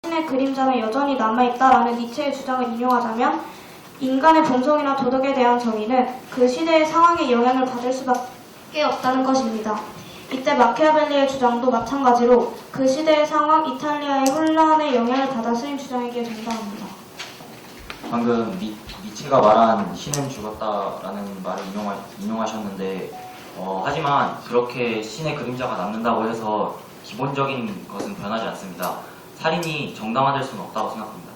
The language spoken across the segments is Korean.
신의 그림자는 여전히 남아있다라는 니체의 주장을 인용하자면 인간의 본성이나 도덕에 대한 정의는 그 시대의 상황에 영향을 받을 수밖에 없다는 것입니다. 이때 마키아벨리의 주장도 마찬가지로 그 시대의 상황, 이탈리아의 혼란에 영향을 받아 쓰인 주장이기에 정당합니다. 방금 니체가 말한 신은 죽었다라는 말을 인용하셨는데 하지만 그렇게 신의 그림자가 남는다고 해서 기본적인 것은 변하지 않습니다. 살인이 정당화될 수는 없다고 생각합니다.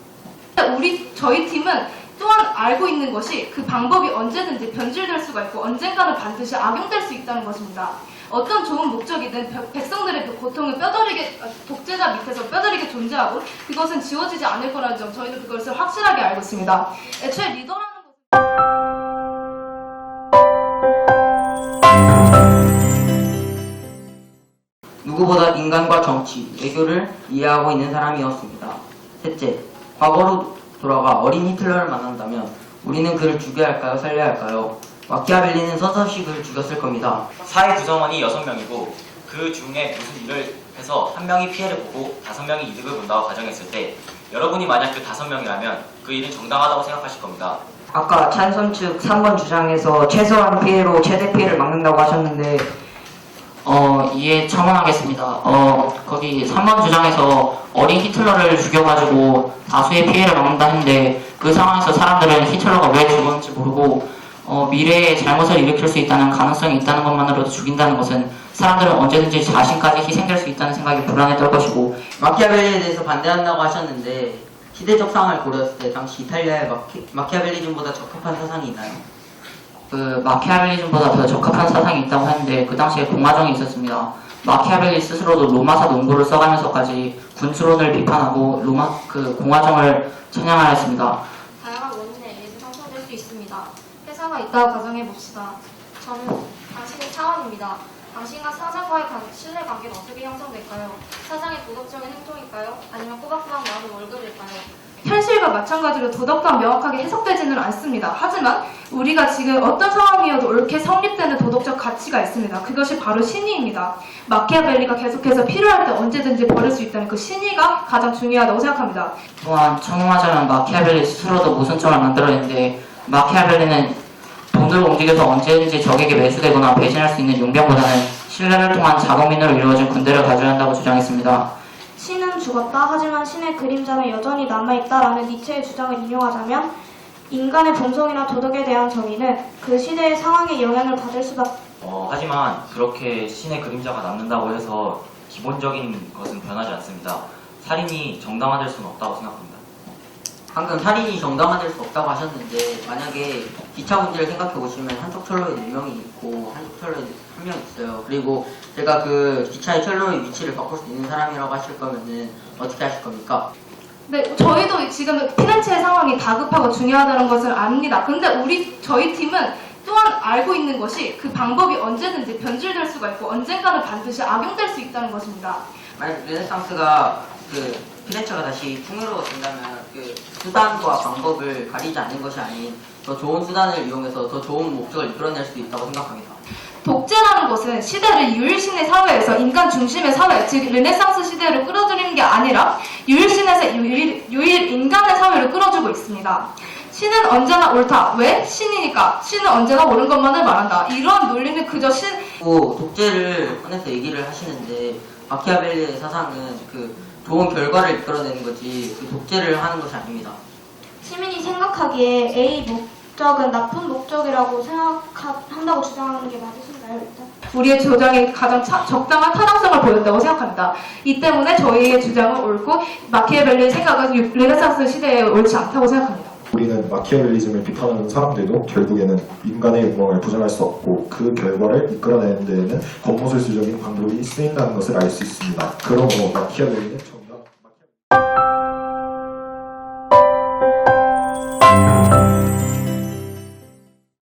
저희 팀은 또한 알고 있는 것이 그 방법이 언제든지 변질될 수가 있고 언젠가는 반드시 악용될 수 있다는 것입니다. 어떤 좋은 목적이든 백성들의 그 고통을 독재자 밑에서 뼈저리게 존재하고 그것은 지워지지 않을 거라는 점 저희는 그것을 확실하게 알고 있습니다. 애초에 리더라는 누구보다 인간과 정치, 외교를 이해하고 있는 사람이었습니다. 셋째, 과거로 돌아가 어린 히틀러를 만난다면 우리는 그를 죽여야 할까요? 살려야 할까요? 마키아벨리는 서서히 그를 죽였을 겁니다. 사회 구성원이 6명이고 그 중에 무슨 일을 해서 한 명이 피해를 보고 5명이 이득을 본다고 가정했을 때 여러분이 만약 그 5명이라면 그 일은 정당하다고 생각하실 겁니다. 아까 찬성 측 3번 주장에서 최소한 피해로 최대 피해를 막는다고 하셨는데 이해 첨언하겠습니다. 거기 3번 주장에서 어린 히틀러를 죽여가지고 다수의 피해를 막는다 했는데 그 상황에서 사람들은 히틀러가 왜 죽었는지 모르고 미래에 잘못을 일으킬 수 있다는 가능성이 있다는 것만으로도 죽인다는 것은 사람들은 언제든지 자신까지 희생될 수 있다는 생각이 불안해 떨 것이고 마키아벨리에 대해서 반대한다고 하셨는데 시대적 상황을 고려했을 때 당시 이탈리아의 마키아벨리즘보다 적합한 사상이 있나요? 그 마키아벨리즘보다 더 적합한 사상이 있다고 하는데 그 당시에 공화정이 있었습니다. 마키아벨리 스스로도 로마사 농부를 써가면서까지 군수론을 비판하고 공화정을 찬양하였습니다. 다양한 원인에 의해서 형성될 수 있습니다. 회사가 있다고 가정해봅시다. 저는 당신의 차원입니다. 당신과 사장과의 신뢰관계는 어떻게 형성될까요? 사장의 도덕적인 행동일까요? 아니면 꼬박꼬박 나오는 월급일까요? 현실과 마찬가지로 도덕과 명확하게 해석되지는 않습니다. 하지만 우리가 지금 어떤 상황이어도 옳게 성립되는 도덕적 가치가 있습니다. 그것이 바로 신의입니다. 마키아벨리가 계속해서 필요할 때 언제든지 버릴 수 있다는 그 신의가 가장 중요하다고 생각합니다. 또한 청음하자면 마키아벨리 스스로도 모순점을 만들어냈는데 마키아벨리는 돈을 움직여서 언제든지 적에게 매수되거나 배신할 수 있는 용병보다는 신뢰를 통한 자국민으로 이루어진 군대를 가져야 한다고 주장했습니다. 신은 죽었다. 하지만 신의 그림자는 여전히 남아있다라는 니체의 주장을 인용하자면 인간의 본성이나 도덕에 대한 정의는 그 시대의 상황에 영향을 받을 수밖에 하지만 그렇게 신의 그림자가 남는다고 해서 기본적인 것은 변하지 않습니다. 살인이 정당화될 수는 없다고 생각합니다. 방금 살인이 정당화될 수 없다고 하셨는데 만약에 기차 문제를 생각해 보시면 한쪽 철로에 4명이 있고 한쪽 철로에 1명 있어요. 그리고 제가 그 기차의 철로의 위치를 바꿀 수 있는 사람이라고 하실 거면은 어떻게 하실 겁니까? 네, 저희도 지금 피렌체의 상황이 다급하고 중요하다는 것을 압니다. 근데 저희 팀은 또한 알고 있는 것이 그 방법이 언제든지 변질될 수가 있고 언젠가는 반드시 악용될 수 있다는 것입니다. 만약 르네상스가 피렌체가 다시 풍요로워진다면 그 수단과 방법을 가리지 않는 것이 아닌 더 좋은 수단을 이용해서 더 좋은 목적을 이끌어낼 수도 있다고 생각합니다. 독재라는 것은 시대를 유일신의 사회에서 인간 중심의 사회, 즉 르네상스 시대로 끌어들이는 게 아니라 유일신에서 유일 인간의 사회로 끌어주고 있습니다. 신은 언제나 옳다. 왜? 신이니까. 신은 언제나 옳은 것만을 말한다. 이러한 논리는 그저 독재를 꺼내서 얘기를 하시는데 마키아벨리의 사상은 좋은 결과를 이끌어내는 거지 독재를 하는 것이 아닙니다. 시민이 생각하기에 A 목적은 나쁜 목적이라고 생각한다고 주장하는 게 맞으신가요? 일단? 우리의 주장이 가장 적당한 타당성을 보였다고 생각합니다. 이 때문에 저희의 주장은 옳고 마키아벨리의 생각은 르네상스 시대에 옳지 않다고 생각합니다. 우리는 마키아벨리즘을 비판하는 사람들도 결국에는 인간의 욕망을 부정할 수 없고 그 결과를 이끌어내는 데에는 겉모술수적인 방법이 쓰인다는 것을 알 수 있습니다. 그러므로 마키아벨리는